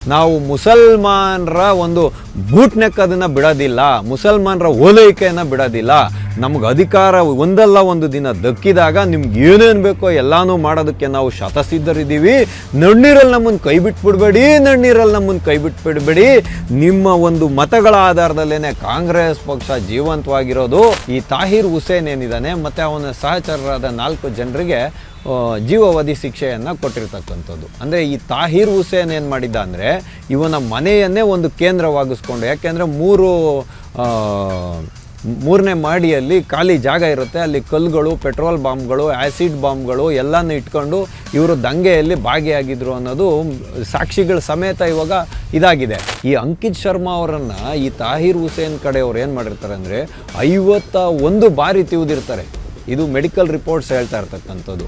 ನಾವು ಮುಸಲ್ಮಾನರ ಒಂದು ಬೂಟ್ನೆಕ್ಕದನ್ನು ಬಿಡೋದಿಲ್ಲ, ಮುಸಲ್ಮಾನರ ಓಲೈಕೆಯನ್ನು ಬಿಡೋದಿಲ್ಲ. ನಮ್ಗೆ ಅಧಿಕಾರ ಒಂದಲ್ಲ ಒಂದು ದಿನ ದಕ್ಕಿದಾಗ ನಿಮ್ಗೆ ಏನೇನು ಬೇಕೋ ಎಲ್ಲನೂ ಮಾಡೋದಕ್ಕೆ ನಾವು ಶತಸಿದ್ಧರಿದ್ದೀವಿ. ನಣ್ಣೀರಲ್ಲಿ ನಮ್ಮನ್ನು ಕೈ ಬಿಟ್ಬಿಡ್ಬೇಡಿ, ನಣ್ಣೀರಲ್ಲಿ ನಮ್ಮನ್ನು ಕೈ ಬಿಟ್ಬಿಡ್ಬೇಡಿ. ನಿಮ್ಮ ಒಂದು ಮತಗಳ ಆಧಾರದಲ್ಲೇ ಕಾಂಗ್ರೆಸ್ ಪಕ್ಷ ಜೀವಂತವಾಗಿರೋದು. ಈ ತಾಹಿರ್ ಹುಸೇನ್ ಏನಿದ್ದಾನೆ ಮತ್ತು ಅವನ ಸಹಚರರಾದ 4 ಜನರಿಗೆ ಜೀವಾವಧಿ ಶಿಕ್ಷೆಯನ್ನು ಕೊಟ್ಟಿರ್ತಕ್ಕಂಥದ್ದು. ಅಂದರೆ ಈ ತಾಹಿರ್ ಹುಸೇನ್ ಏನು ಮಾಡಿದ್ದ ಅಂದರೆ ಇವನ ಮನೆಯನ್ನೇ ಒಂದು ಕೇಂದ್ರವಾಗಿಸ್ಕೊಂಡು, ಯಾಕೆಂದರೆ ಮೂರನೇ ಮಾಡಿಯಲ್ಲಿ ಖಾಲಿ ಜಾಗ ಇರುತ್ತೆ, ಅಲ್ಲಿ ಕಲ್ಲುಗಳು, ಪೆಟ್ರೋಲ್ ಬಾಂಬ್ಗಳು, ಆ್ಯಸಿಡ್ ಬಾಂಬ್ಗಳು ಎಲ್ಲನೂ ಇಟ್ಕೊಂಡು ಇವರು ದಂಗೆಯಲ್ಲಿ ಭಾಗಿಯಾಗಿದ್ದರು ಅನ್ನೋದು ಸಾಕ್ಷಿಗಳ ಸಮೇತ ಇವಾಗ ಇದಾಗಿದೆ. ಈ ಅಂಕಿತ್ ಶರ್ಮಾ ಅವರನ್ನು ಈ ತಾಹಿರ್ ಹುಸೇನ್ ಕಡೆಯವ್ರು ಏನು ಮಾಡಿರ್ತಾರೆ ಅಂದರೆ 51 ಬಾರಿ ತಿವಿದಿರ್ತಾರೆ. ಇದು ಮೆಡಿಕಲ್ ರಿಪೋರ್ಟ್ಸ್ ಹೇಳ್ತಾ ಇರ್ತಕ್ಕಂಥದ್ದು.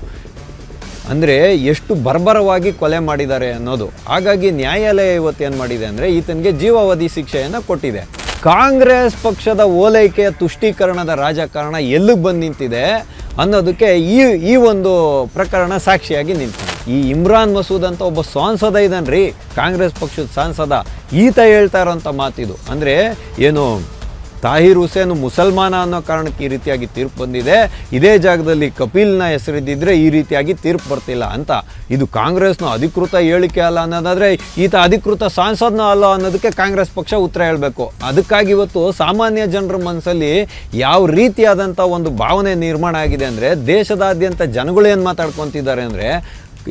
ಅಂದರೆ ಎಷ್ಟು ಬರ್ಬರವಾಗಿ ಕೊಲೆ ಮಾಡಿದ್ದಾರೆ ಅನ್ನೋದು. ಹಾಗಾಗಿ ನ್ಯಾಯಾಲಯ ಇವತ್ತು ಏನು ಮಾಡಿದೆ ಅಂದರೆ ಈತನಿಗೆ ಜೀವಾವಧಿ ಶಿಕ್ಷೆಯನ್ನು ಕೊಟ್ಟಿದೆ. ಕಾಂಗ್ರೆಸ್ ಪಕ್ಷದ ಓಲೈಕೆಯ ತುಷ್ಟೀಕರಣದ ರಾಜಕಾರಣ ಎಲ್ಲಿಗೆ ಬಂದು ನಿಂತಿದೆ ಅನ್ನೋದಕ್ಕೆ ಈ ಒಂದು ಪ್ರಕರಣ ಸಾಕ್ಷಿಯಾಗಿ ನಿಂತಿದೆ. ಈ ಇಮ್ರಾನ್ ಮಸೂದ್ ಅಂತ ಒಬ್ಬ ಸಾಂಸದ ಇದ್ದಾನ್ರಿ, ಕಾಂಗ್ರೆಸ್ ಪಕ್ಷದ ಸಾಂಸದ. ಈತ ಹೇಳ್ತಾ ಇರೋಂಥ ಮಾತಿದು. ಅಂದರೆ ಏನು, ತಾಹಿರ್ ಹುಸೇನ್ ಮುಸಲ್ಮಾನ ಅನ್ನೋ ಕಾರಣಕ್ಕೆ ಈ ರೀತಿಯಾಗಿ ತೀರ್ಪು ಬಂದಿದೆ, ಇದೇ ಜಾಗದಲ್ಲಿ ಕಪಿಲ್ನ ಹೆಸರಿದ್ದಿದ್ರೆ ಈ ರೀತಿಯಾಗಿ ತೀರ್ಪು ಬರ್ತಿಲ್ಲ ಅಂತ. ಇದು ಕಾಂಗ್ರೆಸ್ನ ಅಧಿಕೃತ ಹೇಳಿಕೆ ಅಲ್ಲ ಅನ್ನೋದಾದರೆ ಈತ ಅಧಿಕೃತ ಸಾಂಸದ್ನ ಅಲ್ಲ ಅನ್ನೋದಕ್ಕೆ ಕಾಂಗ್ರೆಸ್ ಪಕ್ಷ ಉತ್ತರ ಹೇಳಬೇಕು. ಅದಕ್ಕಾಗಿ ಇವತ್ತು ಸಾಮಾನ್ಯ ಜನರ ಮನಸ್ಸಲ್ಲಿ ಯಾವ ರೀತಿಯಾದಂಥ ಒಂದು ಭಾವನೆ ನಿರ್ಮಾಣ ಆಗಿದೆ ಅಂದರೆ, ದೇಶದಾದ್ಯಂತ ಜನಗಳು ಏನು ಮಾತಾಡ್ಕೊತಿದ್ದಾರೆ ಅಂದರೆ,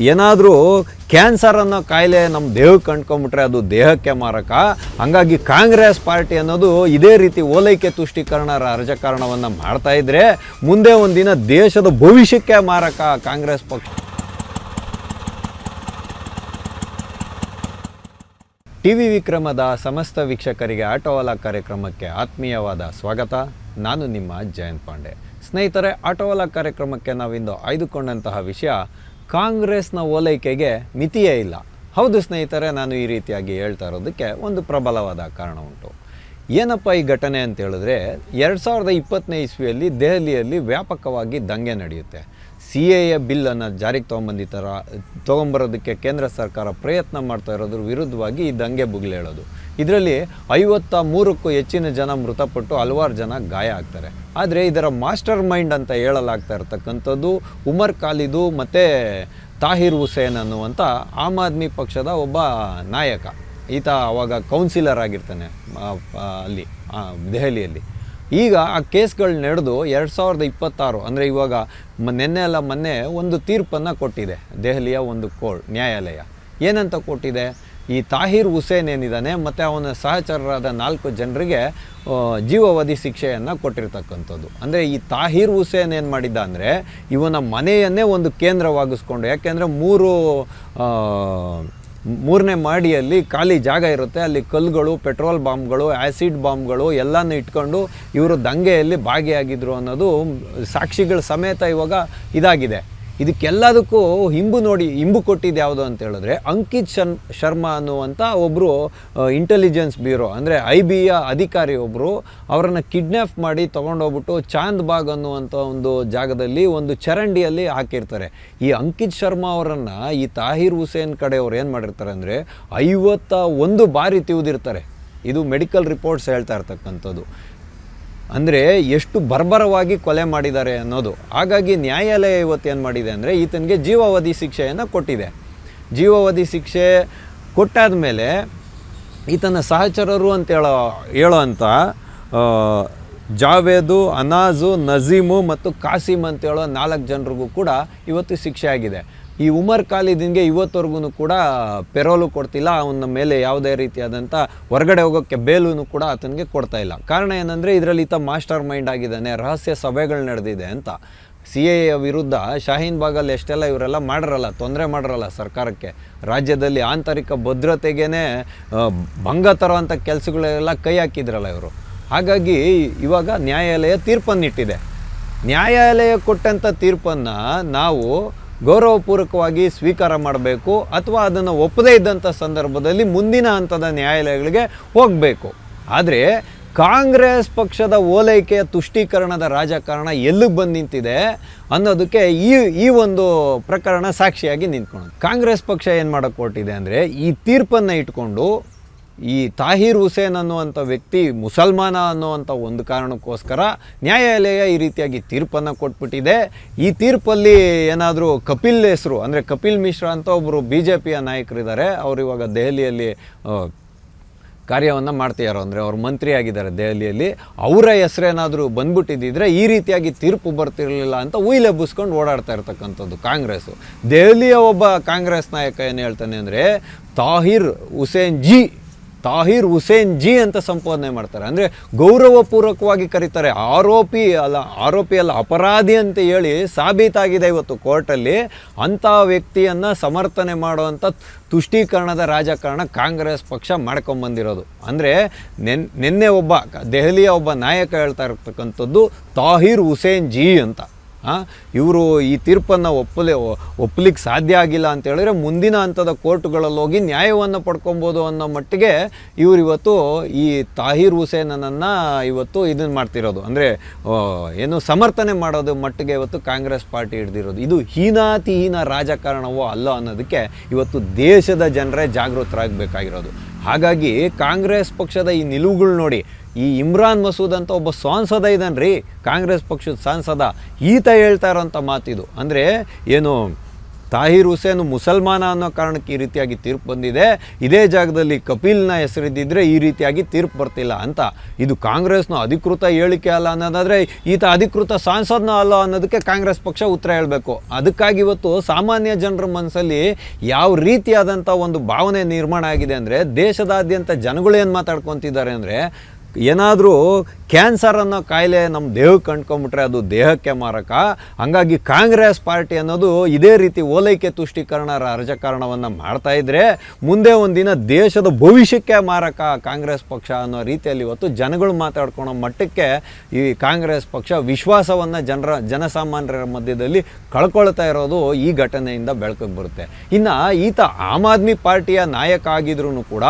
ಏನಾದರೂ ಕ್ಯಾನ್ಸರ್ ಅನ್ನೋ ಕಾಯಿಲೆ ನಮ್ಮ ದೇಹಕ್ಕೆ ಕಂಡ್ಕೊಂಬಿಟ್ರೆ ಅದು ದೇಹಕ್ಕೆ ಮಾರಕ. ಹಾಗಾಗಿ ಕಾಂಗ್ರೆಸ್ ಪಾರ್ಟಿ ಅನ್ನೋದು ಇದೇ ರೀತಿ ಓಲೈಕೆ ತುಷ್ಟೀಕರಣ ರಾಜಕಾರಣವನ್ನು ಮಾಡ್ತಾ ಇದ್ರೆ ಮುಂದೆ ಒಂದಿನ ದೇಶದ ಭವಿಷ್ಯಕ್ಕೆ ಮಾರಕ ಕಾಂಗ್ರೆಸ್ ಪಕ್ಷ. ಟಿವಿ ವಿಕ್ರಮದ ಸಮಸ್ತ ವೀಕ್ಷಕರಿಗೆ ಆಟೋವಾಲಾ ಕಾರ್ಯಕ್ರಮಕ್ಕೆ ಆತ್ಮೀಯವಾದ ಸ್ವಾಗತ. ನಾನು ನಿಮ್ಮ ಜಯಂತ್ ಪಾಂಡೆ. ಸ್ನೇಹಿತರೆ, ಆಟೋವಾಲಾ ಕಾರ್ಯಕ್ರಮಕ್ಕೆ ನಾವಿಂದು ಆಯ್ದುಕೊಂಡಂತಹ ವಿಷಯ, ಕಾಂಗ್ರೆಸ್ನ ಓಲೈಕೆಗೆ ಮಿತಿಯೇ ಇಲ್ಲ. ಹೌದು ಸ್ನೇಹಿತರೆ, ನಾನು ಈ ರೀತಿಯಾಗಿ ಹೇಳ್ತಾ ಇರೋದಕ್ಕೆ ಒಂದು ಪ್ರಬಲವಾದ ಕಾರಣ ಉಂಟು. ಏನಪ್ಪ ಈ ಘಟನೆ ಅಂತ ಹೇಳಿದ್ರೆ, 2020ನೇ ಇಸ್ವಿಯಲ್ಲಿ ದೆಹಲಿಯಲ್ಲಿ ವ್ಯಾಪಕವಾಗಿ ದಂಗೆ ನಡೆಯುತ್ತೆ. CAA ಬಿಲ್ಲನ್ನು ಜಾರಿಗೆ ತೊಗೊಂಬರೋದಕ್ಕೆ ಕೇಂದ್ರ ಸರ್ಕಾರ ಪ್ರಯತ್ನ ಮಾಡ್ತಾ ಇರೋದ್ರ ವಿರುದ್ಧವಾಗಿ ಈ ದಂಗೆ ಬುಗಿಲೇಳೋದು. ಇದರಲ್ಲಿ 53ಕ್ಕೂ ಹೆಚ್ಚಿನ ಜನ ಮೃತಪಟ್ಟು ಹಲವಾರು ಜನ ಗಾಯ ಆಗ್ತಾರೆ. ಆದರೆ ಇದರ ಮಾಸ್ಟರ್ ಮೈಂಡ್ ಅಂತ ಹೇಳಲಾಗ್ತಾ ಇರ್ತಕ್ಕಂಥದ್ದು ಉಮರ್ ಖಾಲಿದು ಮತ್ತು ತಾಹಿರ್ ಹುಸೇನ್ ಅನ್ನುವಂಥ ಆಮ್ ಆದ್ಮಿ ಪಕ್ಷದ ಒಬ್ಬ ನಾಯಕ. ಈತ ಅವಾಗ ಕೌನ್ಸಿಲರ್ ಆಗಿರ್ತಾನೆ ಅಲ್ಲಿ ದೆಹಲಿಯಲ್ಲಿ. ಈಗ ಆ ಕೇಸ್ಗಳು ನಡೆದು 2026 ಅಂದರೆ ಇವಾಗ ಮೊನ್ನೆ ಒಂದು ತೀರ್ಪನ್ನು ಕೊಟ್ಟಿದೆ ದೆಹಲಿಯ ಒಂದು ನ್ಯಾಯಾಲಯ. ಏನಂತ ಕೊಟ್ಟಿದೆ, ಈ ತಾಹಿರ್ ಹುಸೇನ್ ಏನಿದ್ದಾನೆ ಮತ್ತು ಅವನ ಸಹಚರರಾದ 4 ಜನರಿಗೆ ಜೀವಾವಧಿ ಶಿಕ್ಷೆಯನ್ನು ಕೊಟ್ಟಿರ್ತಕ್ಕಂಥದ್ದು. ಅಂದರೆ ಈ ತಾಹಿರ್ ಹುಸೇನ್ ಏನು ಮಾಡಿದ್ದ ಅಂದರೆ ಇವನ ಮನೆಯನ್ನೇ ಒಂದು ಕೇಂದ್ರವಾಗಿಸ್ಕೊಂಡು, ಯಾಕೆಂದರೆ ಮೂರನೇ ಮಾಡಿಯಲ್ಲಿ ಖಾಲಿ ಜಾಗ ಇರುತ್ತೆ, ಅಲ್ಲಿ ಕಲ್ಲುಗಳು, ಪೆಟ್ರೋಲ್ ಬಾಂಬ್ಗಳು, ಆ್ಯಸಿಡ್ ಬಾಂಬ್ಗಳು ಎಲ್ಲನೂ ಇಟ್ಕೊಂಡು ಇವರು ದಂಗೆಯಲ್ಲಿ ಭಾಗಿಯಾಗಿದ್ದರು ಅನ್ನೋದು ಸಾಕ್ಷಿಗಳ ಸಮೇತ ಇವಾಗ ಇದಾಗಿದೆ. ಇದಕ್ಕೆಲ್ಲದಕ್ಕೂ ಹಿಂಬು ಕೊಟ್ಟಿದ್ದು ಯಾವುದು ಅಂತ ಹೇಳಿದ್ರೆ, ಅಂಕಿತ್ ಶರ್ಮಾ ಅನ್ನುವಂಥ ಒಬ್ಬರು ಇಂಟೆಲಿಜೆನ್ಸ್ ಬ್ಯೂರೋ ಅಂದರೆ IBಯ ಅಧಿಕಾರಿ ಒಬ್ಬರು ಅವರನ್ನು ಕಿಡ್ನ್ಯಾಪ್ ಮಾಡಿ ತೊಗೊಂಡೋಗ್ಬಿಟ್ಟು ಚಾಂದ್ ಬಾಗ್ ಅನ್ನುವಂಥ ಒಂದು ಜಾಗದಲ್ಲಿ ಒಂದು ಚರಂಡಿಯಲ್ಲಿ ಹಾಕಿರ್ತಾರೆ. ಈ ಅಂಕಿತ್ ಶರ್ಮಾ ಅವರನ್ನು ಈ ತಾಹಿರ್ ಹುಸೇನ್ ಕಡೆಯವ್ರು ಏನು ಮಾಡಿರ್ತಾರೆ ಅಂದರೆ 51 ಬಾರಿ ತಿವಿದಿರ್ತಾರೆ. ಇದು ಮೆಡಿಕಲ್ ರಿಪೋರ್ಟ್ಸ್ ಹೇಳ್ತಾ ಇರ್ತಕ್ಕಂಥದ್ದು. ಅಂದರೆ ಎಷ್ಟು ಬರ್ಬರವಾಗಿ ಕೊಲೆ ಮಾಡಿದ್ದಾರೆ ಅನ್ನೋದು. ಹಾಗಾಗಿ ನ್ಯಾಯಾಲಯ ಇವತ್ತು ಏನು ಮಾಡಿದೆ ಅಂದರೆ ಈತನಿಗೆ ಜೀವಾವಧಿ ಶಿಕ್ಷೆಯನ್ನು ಕೊಟ್ಟಿದೆ. ಜೀವಾವಧಿ ಶಿಕ್ಷೆ ಕೊಟ್ಟಾದ ಮೇಲೆ ಈತನ ಸಹಚರರು ಅಂತ ಹೇಳೋವಂಥ ಜಾವೇದು, ಅನಾಜು, ನಜೀಮು ಮತ್ತು ಕಾಸಿಮ್ ಅಂತೇಳೋ 4 ಜನರಿಗೂ ಕೂಡ ಇವತ್ತು ಶಿಕ್ಷೆ ಆಗಿದೆ. ಈ ಉಮರ್ ಖಾಲಿದ್ಗೆ ಇವತ್ತವರೆಗೂ ಕೂಡ ಪೆರೋಲು ಕೊಡ್ತಿಲ್ಲ, ಅವನ ಮೇಲೆ ಯಾವುದೇ ರೀತಿಯಾದಂಥ ಹೊರಗಡೆ ಹೋಗೋಕ್ಕೆ ಬೇಲೂ ಕೂಡ ಆತನಿಗೆ ಕೊಡ್ತಾ ಇಲ್ಲ. ಕಾರಣ ಏನಂದರೆ ಇದರಲ್ಲಿ ಈತ ಮಾಸ್ಟರ್ ಮೈಂಡ್ ಆಗಿದ್ದಾನೆ, ರಹಸ್ಯ ಸಭೆಗಳು ನಡೆದಿದೆ ಅಂತ. CAA ವಿರುದ್ಧ ಶಾಹೀನ್ ಬಾಗಲ್ಲಿ ಎಷ್ಟೆಲ್ಲ ಇವರೆಲ್ಲ ತೊಂದರೆ ಮಾಡಿರಲ್ಲ ಸರ್ಕಾರಕ್ಕೆ, ರಾಜ್ಯದಲ್ಲಿ ಆಂತರಿಕ ಭದ್ರತೆಗೇ ಭಂಗ ತರೋವಂಥ ಕೆಲಸಗಳೆಲ್ಲ ಕೈ ಹಾಕಿದ್ರಲ್ಲ ಇವರು. ಹಾಗಾಗಿ ಇವಾಗ ನ್ಯಾಯಾಲಯ ತೀರ್ಪನ್ನಿಟ್ಟಿದೆ. ನ್ಯಾಯಾಲಯ ಕೊಟ್ಟಂಥ ತೀರ್ಪನ್ನು ನಾವು ಗೌರವಪೂರ್ವಕವಾಗಿ ಸ್ವೀಕಾರ ಮಾಡಬೇಕು, ಅಥವಾ ಅದನ್ನು ಒಪ್ಪದೇ ಇದ್ದಂಥ ಸಂದರ್ಭದಲ್ಲಿ ಮುಂದಿನ ಹಂತದ ನ್ಯಾಯಾಲಯಗಳಿಗೆ ಹೋಗಬೇಕು. ಆದರೆ ಕಾಂಗ್ರೆಸ್ ಪಕ್ಷದ ಓಲೈಕೆಯ ತುಷ್ಟೀಕರಣದ ರಾಜಕಾರಣ ಎಲ್ಲಿಗೆ ಬಂದು ನಿಂತಿದೆ ಅನ್ನೋದಕ್ಕೆ ಈ ಒಂದು ಪ್ರಕರಣ ಸಾಕ್ಷಿಯಾಗಿ ನಿಂತ್ಕೊಳ್ಳೋದು. ಕಾಂಗ್ರೆಸ್ ಪಕ್ಷ ಏನು ಮಾಡೋಕ್ಕೆ ಹೊರಟಿದೆ ಅಂದರೆ, ಈ ತೀರ್ಪನ್ನು ಇಟ್ಕೊಂಡು ಈ ತಾಹಿರ್ ಹುಸೇನ್ ಅನ್ನುವಂಥ ವ್ಯಕ್ತಿ ಮುಸಲ್ಮಾನ ಅನ್ನುವಂಥ ಒಂದು ಕಾರಣಕ್ಕೋಸ್ಕರ ನ್ಯಾಯಾಲಯ ಈ ರೀತಿಯಾಗಿ ತೀರ್ಪನ್ನು ಕೊಟ್ಬಿಟ್ಟಿದೆ. ಈ ತೀರ್ಪಲ್ಲಿ ಏನಾದರೂ ಕಪಿಲ್ ಹೆಸರು, ಅಂದರೆ ಕಪಿಲ್ ಮಿಶ್ರಾ ಅಂತ ಒಬ್ಬರು BJPಯ ನಾಯಕರಿದ್ದಾರೆ, ಅವರು ಇವಾಗ ದೆಹಲಿಯಲ್ಲಿ ಕಾರ್ಯವನ್ನು ಮಾಡ್ತಿದ್ದಾರೆ, ಅಂದರೆ ಅವರು ಮಂತ್ರಿ ಆಗಿದ್ದಾರೆ ದೆಹಲಿಯಲ್ಲಿ, ಅವರ ಹೆಸರೇನಾದರೂ ಬಂದ್ಬಿಟ್ಟಿದ್ದಿದ್ರೆ ಈ ರೀತಿಯಾಗಿ ತೀರ್ಪು ಬರ್ತಿರಲಿಲ್ಲ ಅಂತ ಉಯಿಲೆಬ್ಬಿಸ್ಕೊಂಡು ಓಡಾಡ್ತಾ ಇರ್ತಕ್ಕಂಥದ್ದು ಕಾಂಗ್ರೆಸ್ಸು. ದೆಹಲಿಯ ಒಬ್ಬ ಕಾಂಗ್ರೆಸ್ ನಾಯಕ ಏನು ಹೇಳ್ತಾನೆ ಅಂದರೆ, ತಾಹಿರ್ ಹುಸೇನ್ ಜಿ ಅಂತ ಸಂಬೋಧನೆ ಮಾಡ್ತಾರೆ. ಅಂದರೆ ಗೌರವಪೂರ್ವಕವಾಗಿ ಕರೀತಾರೆ. ಆರೋಪಿ ಅಲ್ಲ ಅಪರಾಧಿ ಅಂತ ಹೇಳಿ ಸಾಬೀತಾಗಿದೆ ಇವತ್ತು ಕೋರ್ಟಲ್ಲಿ. ಅಂಥ ವ್ಯಕ್ತಿಯನ್ನು ಸಮರ್ಥನೆ ಮಾಡುವಂಥ ತುಷ್ಟೀಕರಣದ ರಾಜಕಾರಣ ಕಾಂಗ್ರೆಸ್ ಪಕ್ಷ ಮಾಡ್ಕೊಂಬಂದಿರೋದು. ಅಂದರೆ ನಿನ್ನೆ ದೆಹಲಿಯ ಒಬ್ಬ ನಾಯಕ ಹೇಳ್ತಾ ಇರ್ತಕ್ಕಂಥದ್ದು ತಾಹಿರ್ ಹುಸೇನ್ ಜಿ ಅಂತ. ಇವರು ಈ ತೀರ್ಪನ್ನು ಒಪ್ಪಲಿಕ್ಕೆ ಸಾಧ್ಯ ಆಗಿಲ್ಲ ಅಂತ ಹೇಳಿದ್ರೆ ಮುಂದಿನ ಹಂತದ ಕೋರ್ಟುಗಳಲ್ಲಿ ಹೋಗಿ ನ್ಯಾಯವನ್ನು ಪಡ್ಕೊಬೋದು ಅನ್ನೋ ಮಟ್ಟಿಗೆ ಇವತ್ತು ಈ ತಾಹಿರ್ ಹುಸೇನನ್ನು ಇವತ್ತು ಇದನ್ನು ಮಾಡ್ತಿರೋದು, ಅಂದರೆ ಏನು ಸಮರ್ಥನೆ ಮಾಡೋದು ಮಟ್ಟಿಗೆ ಇವತ್ತು ಕಾಂಗ್ರೆಸ್ ಪಾರ್ಟಿ ಹಿಡ್ದಿರೋದು. ಇದು ಹೀನಾತಿಹೀನ ರಾಜಕಾರಣವೋ ಅಲ್ಲ ಅನ್ನೋದಕ್ಕೆ ಇವತ್ತು ದೇಶದ ಜನರೇ ಜಾಗೃತರಾಗಬೇಕಾಗಿರೋದು. ಹಾಗಾಗಿ ಕಾಂಗ್ರೆಸ್ ಪಕ್ಷದ ಈ ನಿಲುವುಗಳು ನೋಡಿ, ಈ ಇಮ್ರಾನ್ ಮಸೂದ್ ಅಂತ ಒಬ್ಬ ಸಾಂಸದ ಇದ್ದಾನೆ ರೀ, ಕಾಂಗ್ರೆಸ್ ಪಕ್ಷದ ಸಾಂಸದ, ಈತ ಹೇಳ್ತಾ ಇರೋಂಥ ಮಾತಿದು. ಅಂದರೆ ಏನು, ತಾಹಿರ್ ಹುಸೇನ್ ಮುಸಲ್ಮಾನ ಅನ್ನೋ ಕಾರಣಕ್ಕೆ ಈ ರೀತಿಯಾಗಿ ತೀರ್ಪು ಬಂದಿದೆ, ಇದೇ ಜಾಗದಲ್ಲಿ ಕಪಿಲ್ನ ಹೆಸರಿದ್ದಿದ್ರೆ ಈ ರೀತಿಯಾಗಿ ತೀರ್ಪು ಬರ್ತಿಲ್ಲ ಅಂತ. ಇದು ಕಾಂಗ್ರೆಸ್ನ ಅಧಿಕೃತ ಹೇಳಿಕೆ ಅಲ್ಲ ಅನ್ನೋದಾದರೆ ಈತ ಅಧಿಕೃತ ಸಾಂಸದನ ಅಲ್ಲ ಅನ್ನೋದಕ್ಕೆ ಕಾಂಗ್ರೆಸ್ ಪಕ್ಷ ಉತ್ತರ ಹೇಳಬೇಕು. ಅದಕ್ಕಾಗಿ ಇವತ್ತು ಸಾಮಾನ್ಯ ಜನರ ಮನಸ್ಸಲ್ಲಿ ಯಾವ ರೀತಿಯಾದಂಥ ಒಂದು ಭಾವನೆ ನಿರ್ಮಾಣ ಆಗಿದೆ ಅಂದರೆ, ದೇಶದಾದ್ಯಂತ ಜನಗಳು ಏನು ಮಾತಾಡ್ಕೊತಿದ್ದಾರೆ ಅಂದರೆ, ಏನಾದರೂ ಕ್ಯಾನ್ಸರ್ ಅನ್ನೋ ಕಾಯಿಲೆ ನಮ್ಮ ದೇಹಕ್ಕೆ ಕಂಡ್ಕೊಂಬಿಟ್ರೆ ಅದು ದೇಹಕ್ಕೆ ಮಾರಕ. ಹಾಗಾಗಿ ಕಾಂಗ್ರೆಸ್ ಪಾರ್ಟಿ ಅನ್ನೋದು ಇದೇ ರೀತಿ ಓಲೈಕೆ ತುಷ್ಟೀಕರಣ ರಾಜಕಾರಣವನ್ನು ಮಾಡ್ತಾಯಿದ್ರೆ ಮುಂದೆ ಒಂದಿನ ದೇಶದ ಭವಿಷ್ಯಕ್ಕೆ ಮಾರಕ ಕಾಂಗ್ರೆಸ್ ಪಕ್ಷ ಅನ್ನೋ ರೀತಿಯಲ್ಲಿ ಇವತ್ತು ಜನಗಳು ಮಾತಾಡ್ಕೊಳೋ ಮಟ್ಟಕ್ಕೆ ಈ ಕಾಂಗ್ರೆಸ್ ಪಕ್ಷ ವಿಶ್ವಾಸವನ್ನು ಜನಸಾಮಾನ್ಯರ ಮಧ್ಯದಲ್ಲಿ ಕಳ್ಕೊಳ್ತಾ ಇರೋದು ಈ ಘಟನೆಯಿಂದ ಬೆಳಕಿಗೆ ಬರುತ್ತೆ. ಇನ್ನು ಈತ ಆಮ್ ಆದ್ಮಿ ಪಾರ್ಟಿಯ ನಾಯಕ ಆಗಿದ್ರೂ ಕೂಡ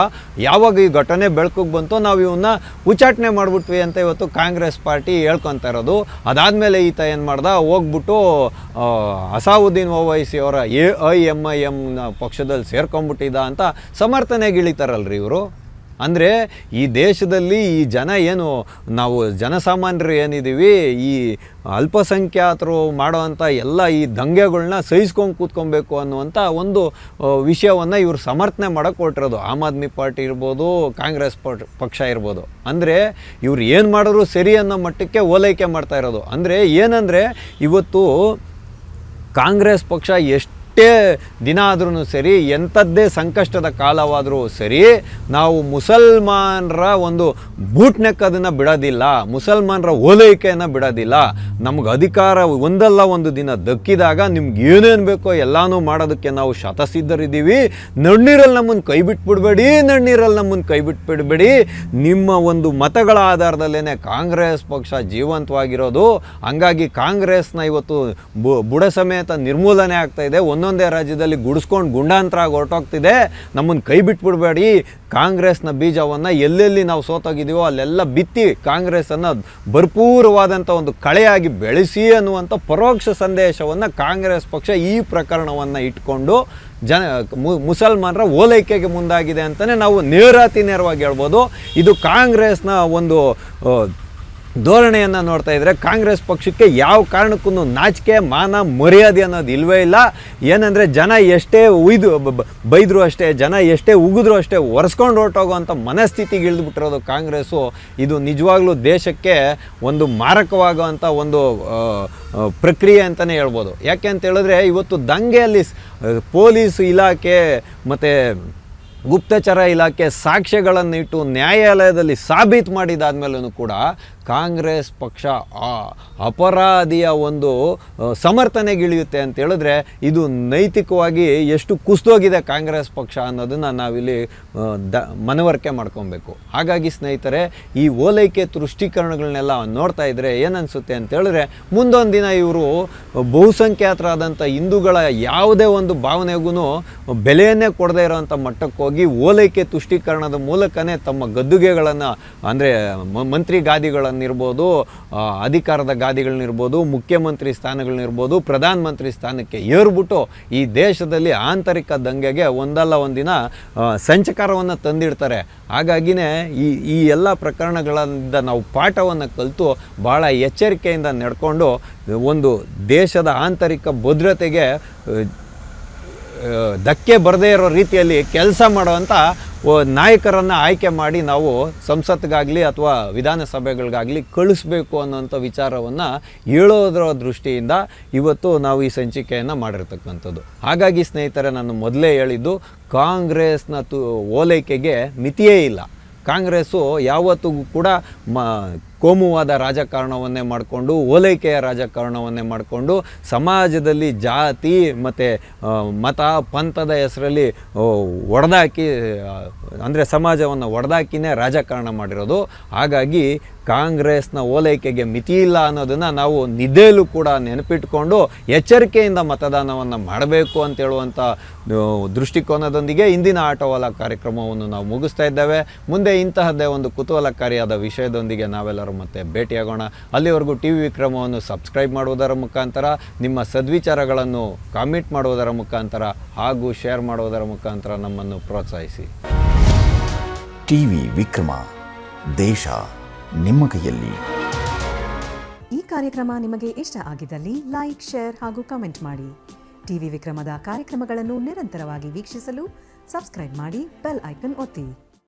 ಯಾವಾಗ ಈ ಘಟನೆ ಬೆಳಕಿಗೆ ಬಂತೋ ನಾವು ಇವನ್ನ ಉಚ್ಚಾಟನೆ ಮಾಡಿಬಿಟ್ವಿ ಅಂತ ಇವತ್ತು ಕಾಂಗ್ರೆಸ್ ಪಾರ್ಟಿ ಹೇಳ್ಕೊತಾ ಇರೋದು. ಅದಾದಮೇಲೆ ಈತ ಏನು ಮಾಡ್ದ, ಹೋಗ್ಬಿಟ್ಟು ಅಸಾವುದ್ದೀನ್ ಓವೈಸಿ ಅವರ AIMIM ಪಕ್ಷದಲ್ಲಿ ಸೇರ್ಕೊಂಡ್ಬಿಟ್ಟಿದ್ದ ಅಂತ ಸಮರ್ಥನೆಗಿಳಿತಾರಲ್ರಿ ಇವರು. ಅಂದರೆ ಈ ದೇಶದಲ್ಲಿ ಈ ಜನ ಏನು, ನಾವು ಜನಸಾಮಾನ್ಯರು ಏನಿದ್ದೀವಿ, ಈ ಅಲ್ಪಸಂಖ್ಯಾತರು ಮಾಡೋವಂಥ ಎಲ್ಲ ಈ ದಂಗೆಗಳನ್ನ ಸಹಿಸ್ಕೊಂಡು ಕೂತ್ಕೊಬೇಕು ಅನ್ನುವಂಥ ಒಂದು ವಿಷಯವನ್ನು ಇವರು ಸಮರ್ಥನೆ ಮಾಡೋಕ್ಕೆ ಹೊರಟಿರೋದು. ಆಮ್ ಆದ್ಮಿ ಪಾರ್ಟಿ ಇರ್ಬೋದು, ಕಾಂಗ್ರೆಸ್ ಪಕ್ಷ ಇರ್ಬೋದು. ಅಂದರೆ ಇವ್ರು ಏನು ಮಾಡಿದ್ರು ಸರಿ ಅನ್ನೋ ಮಟ್ಟಕ್ಕೆ ಓಲೈಕೆ ಮಾಡ್ತಾ ಇರೋದು. ಅಂದರೆ ಏನಂದರೆ ಇವತ್ತು ಕಾಂಗ್ರೆಸ್ ಪಕ್ಷ ಎಷ್ಟೇ ದಿನ ಆದ್ರೂ ಸರಿ, ಎಂಥದ್ದೇ ಸಂಕಷ್ಟದ ಕಾಲವಾದರೂ ಸರಿ, ನಾವು ಮುಸಲ್ಮಾನರ ಒಂದು ಬೂಟ್ನೆಕ್ಕದನ್ನು ಬಿಡೋದಿಲ್ಲ, ಮುಸಲ್ಮಾನರ ಓಲೈಕೆಯನ್ನು ಬಿಡೋದಿಲ್ಲ. ನಮ್ಗೆ ಅಧಿಕಾರ ಒಂದಲ್ಲ ಒಂದು ದಿನ ದಕ್ಕಿದಾಗ ನಿಮ್ಗೆ ಏನೇನು ಬೇಕೋ ಎಲ್ಲನೂ ಮಾಡೋದಕ್ಕೆ ನಾವು ಶತಸಿದ್ಧರಿದ್ದೀವಿ. ನಣ್ಣೀರಲ್ಲಿ ನಮ್ಮನ್ನು ಕೈ ಬಿಟ್ಬಿಡಬೇಡಿ. ನಿಮ್ಮ ಒಂದು ಮತಗಳ ಆಧಾರದಲ್ಲೇ ಕಾಂಗ್ರೆಸ್ ಪಕ್ಷ ಜೀವಂತವಾಗಿರೋದು. ಹಂಗಾಗಿ ಕಾಂಗ್ರೆಸ್ನ ಇವತ್ತು ಬುಡ ಸಮೇತ ನಿರ್ಮೂಲನೆ ಆಗ್ತಾ ಇದೆ. ಒಂದೊಂದೇ ರಾಜ್ಯದಲ್ಲಿ ಗುಡಿಸ್ಕೊಂಡು ಗುಂಡಾಂತರ ಆಗಿ ಹೊರಟೋಗ್ತಿದೆ. ನಮ್ಮನ್ನು ಕೈ ಬಿಟ್ಬಿಡಬೇಡಿ. ಕಾಂಗ್ರೆಸ್ನ ಬೀಜವನ್ನು ಎಲ್ಲೆಲ್ಲಿ ನಾವು ಸೋತೋಗಿದ್ದೀವೋ ಅಲ್ಲೆಲ್ಲ ಬಿತ್ತಿ ಕಾಂಗ್ರೆಸ್ಸನ್ನು ಭರ್ಪೂರವಾದಂಥ ಒಂದು ಕಳೆಯಾಗಿ ಬೆಳೆಸಿ ಅನ್ನುವಂಥ ಪರೋಕ್ಷ ಸಂದೇಶವನ್ನು ಕಾಂಗ್ರೆಸ್ ಪಕ್ಷ ಈ ಪ್ರಕರಣವನ್ನು ಇಟ್ಕೊಂಡು ಮುಸಲ್ಮಾನರ ಓಲೈಕೆಗೆ ಮುಂದಾಗಿದೆ ಅಂತಲೇ ನಾವು ನೇರವಾಗಿ ಹೇಳ್ಬೋದು. ಇದು ಕಾಂಗ್ರೆಸ್ನ ಒಂದು ಧೋರಣೆಯನ್ನು ನೋಡ್ತಾ ಇದ್ದರೆ ಕಾಂಗ್ರೆಸ್ ಪಕ್ಷಕ್ಕೆ ಯಾವ ಕಾರಣಕ್ಕೂ ನಾಚಿಕೆ ಮಾನ ಮರ್ಯಾದೆ ಅನ್ನೋದು ಇಲ್ಲವೇ ಇಲ್ಲ. ಏನಂದರೆ ಜನ ಎಷ್ಟೇ ಬೈದರೂ ಅಷ್ಟೇ, ಜನ ಎಷ್ಟೇ ಉಗಿದ್ರೂ ಅಷ್ಟೇ ಒರೆಸ್ಕೊಂಡು ಹೊರಟೋಗೋವಂಥ ಮನಸ್ಥಿತಿಗೆ ಇಳಿದುಬಿಟ್ಟಿರೋದು ಕಾಂಗ್ರೆಸ್ಸು. ಇದು ನಿಜವಾಗ್ಲೂ ದೇಶಕ್ಕೆ ಒಂದು ಮಾರಕವಾಗುವಂಥ ಒಂದು ಪ್ರಕ್ರಿಯೆ ಅಂತಲೇ ಹೇಳ್ಬೋದು. ಯಾಕೆ ಅಂತ ಹೇಳಿದ್ರೆ ಇವತ್ತು ದಂಗೆಯಲ್ಲಿ ಪೊಲೀಸ್ ಇಲಾಖೆ ಮತ್ತು ಗುಪ್ತಚರ ಇಲಾಖೆ ಸಾಕ್ಷ್ಯಗಳನ್ನು ಇಟ್ಟು ನ್ಯಾಯಾಲಯದಲ್ಲಿ ಸಾಬೀತು ಮಾಡಿದಾದ್ಮೇಲೂ ಕೂಡ ಕಾಂಗ್ರೆಸ್ ಪಕ್ಷ ಅಪರಾಧಿಯ ಒಂದು ಸಮರ್ಥನೆಗಿಳಿಯುತ್ತೆ ಅಂತ ಹೇಳಿದ್ರೆ ಇದು ನೈತಿಕವಾಗಿ ಎಷ್ಟು ಕುಸಿದೋಗಿದೆ ಕಾಂಗ್ರೆಸ್ ಪಕ್ಷ ಅನ್ನೋದನ್ನು ನಾವಿಲ್ಲಿ ಮನವರಿಕೆ ಮಾಡ್ಕೊಬೇಕು. ಹಾಗಾಗಿ ಸ್ನೇಹಿತರೆ, ಈ ಓಲೈಕೆ ತುಷ್ಟೀಕರಣಗಳನ್ನೆಲ್ಲ ನೋಡ್ತಾ ಇದ್ದರೆ ಏನನ್ಸುತ್ತೆ ಅಂತ ಹೇಳಿದ್ರೆ ಮುಂದೊಂದು ದಿನ ಇವರು ಬಹುಸಂಖ್ಯಾತರಾದಂಥ ಹಿಂದೂಗಳ ಯಾವುದೇ ಒಂದು ಭಾವನೆಗೂ ಬೆಲೆಯನ್ನೇ ಕೊಡದೇ ಇರೋವಂಥ ಮಟ್ಟಕ್ಕೆ ಹೋಗಿ ಓಲೈಕೆ ತುಷ್ಟೀಕರಣದ ಮೂಲಕನೇ ತಮ್ಮ ಗದ್ದುಗೆಗಳನ್ನು ಅಂದರೆ ಮಂತ್ರಿ ಗಾದಿಗಳನ್ನಿರ್ಬೋದು, ಅಧಿಕಾರದ ಗಾದಿಗಳನ್ನಿರ್ಬೋದು, ಮುಖ್ಯಮಂತ್ರಿ ಸ್ಥಾನಗಳನ್ನಿರ್ಬೋದು, ಪ್ರಧಾನಮಂತ್ರಿ ಸ್ಥಾನಕ್ಕೆ ಏರ್ಬಿಟ್ಟು ಈ ದೇಶದಲ್ಲಿ ಆಂತರಿಕ ದಂಗೆಗೆ ಒಂದಲ್ಲ ಒಂದಿನ ಸಂಚಕಾರವನ್ನು ತಂದಿಡ್ತಾರೆ. ಹಾಗಾಗಿನೇ ಈ ಎಲ್ಲ ಪ್ರಕರಣಗಳಿಂದ ನಾವು ಪಾಠವನ್ನು ಕಲಿತು ಭಾಳ ಎಚ್ಚರಿಕೆಯಿಂದ ನಡ್ಕೊಂಡು ಒಂದು ದೇಶದ ಆಂತರಿಕ ಭದ್ರತೆಗೆ ಧಕ್ಕೆ ಬರದೇ ಇರೋ ರೀತಿಯಲ್ಲಿ ಕೆಲಸ ಮಾಡುವಂಥ ನಾಯಕರನ್ನು ಆಯ್ಕೆ ಮಾಡಿ ನಾವು ಸಂಸತ್ಗಾಗಲಿ ಅಥವಾ ವಿಧಾನಸಭೆಗಳಿಗಾಗಲಿ ಕಳಿಸ್ಬೇಕು ಅನ್ನೋಂಥ ವಿಚಾರವನ್ನು ಹೇಳೋದರ ದೃಷ್ಟಿಯಿಂದ ಇವತ್ತು ನಾವು ಈ ಸಂಚಿಕೆಯನ್ನು ಮಾಡಿರ್ತಕ್ಕಂಥದ್ದು. ಹಾಗಾಗಿ ಸ್ನೇಹಿತರೆ, ನಾನು ಮೊದಲೇ ಹೇಳಿದ್ದು ಕಾಂಗ್ರೆಸ್ನ ಓಲೈಕೆಗೆ ಮಿತಿಯೇ ಇಲ್ಲ. ಕಾಂಗ್ರೆಸ್ಸು ಯಾವತ್ತಿಗೂ ಕೂಡ ಕೋಮುವಾದ ರಾಜಕಾರಣವನ್ನೇ ಮಾಡಿಕೊಂಡು, ಓಲೈಕೆಯ ರಾಜಕಾರಣವನ್ನೇ ಮಾಡಿಕೊಂಡು ಸಮಾಜದಲ್ಲಿ ಜಾತಿ ಮತ್ತು ಮತ ಪಂಥದ ಹೆಸರಲ್ಲಿ ಒಡೆದಾಕಿ, ಅಂದರೆ ಸಮಾಜವನ್ನು ಒಡೆದಾಕಿನೇ ರಾಜಕಾರಣ ಮಾಡಿರೋದು. ಹಾಗಾಗಿ ಕಾಂಗ್ರೆಸ್ನ ಓಲೈಕೆಗೆ ಮಿತಿ ಇಲ್ಲ ಅನ್ನೋದನ್ನು ನಾವು ನಿದ್ದೆಯಲ್ಲೂ ಕೂಡ ನೆನಪಿಟ್ಕೊಂಡು ಎಚ್ಚರಿಕೆಯಿಂದ ಮತದಾನವನ್ನು ಮಾಡಬೇಕು ಅಂತ ಹೇಳುವಂಥ ದೃಷ್ಟಿಕೋನದೊಂದಿಗೆ ಇಂದಿನ ಆಟೋವಾಲ ಕಾರ್ಯಕ್ರಮವನ್ನು ನಾವು ಮುಗಿಸ್ತಾ ಇದ್ದೇವೆ. ಮುಂದೆ ಇಂತಹದ್ದೇ ಒಂದು ಕುತೂಹಲಕಾರಿಯಾದ ವಿಷಯದೊಂದಿಗೆ ನಾವೆಲ್ಲರೂ ಮತ್ತೆ ಭೇಟಿಯಾಗೋಣ. ಅಲ್ಲಿವರೆಗೂ ಟಿ ವಿ ವಿಕ್ರಮವನ್ನು ಸಬ್ಸ್ಕ್ರೈಬ್ ಮಾಡುವುದರ ಮುಖಾಂತರ, ನಿಮ್ಮ ಸದ್ವಿಚಾರಗಳನ್ನು ಕಾಮೆಂಟ್ ಮಾಡುವುದರ ಮುಖಾಂತರ ಹಾಗೂ ಶೇರ್ ಮಾಡುವುದರ ಮುಖಾಂತರ ನಮ್ಮನ್ನು ಪ್ರೋತ್ಸಾಹಿಸಿ. ಟಿವಿ ವಿಕ್ರಮ, ದೇಶ ನಿಮ್ಮ ಕೈಯಲ್ಲಿ. ಈ ಕಾರ್ಯಕ್ರಮ ನಿಮಗೆ ಇಷ್ಟ ಆಗಿದ್ದಲ್ಲಿ ಲೈಕ್, ಶೇರ್ ಹಾಗೂ ಕಮೆಂಟ್ ಮಾಡಿ. ಟಿವಿ ವಿಕ್ರಮದ ಕಾರ್ಯಕ್ರಮಗಳನ್ನು ನಿರಂತರವಾಗಿ ವೀಕ್ಷಿಸಲು ಸಬ್ಸ್ಕ್ರೈಬ್ ಮಾಡಿ, ಬೆಲ್ ಐಕನ್ ಒತ್ತಿ.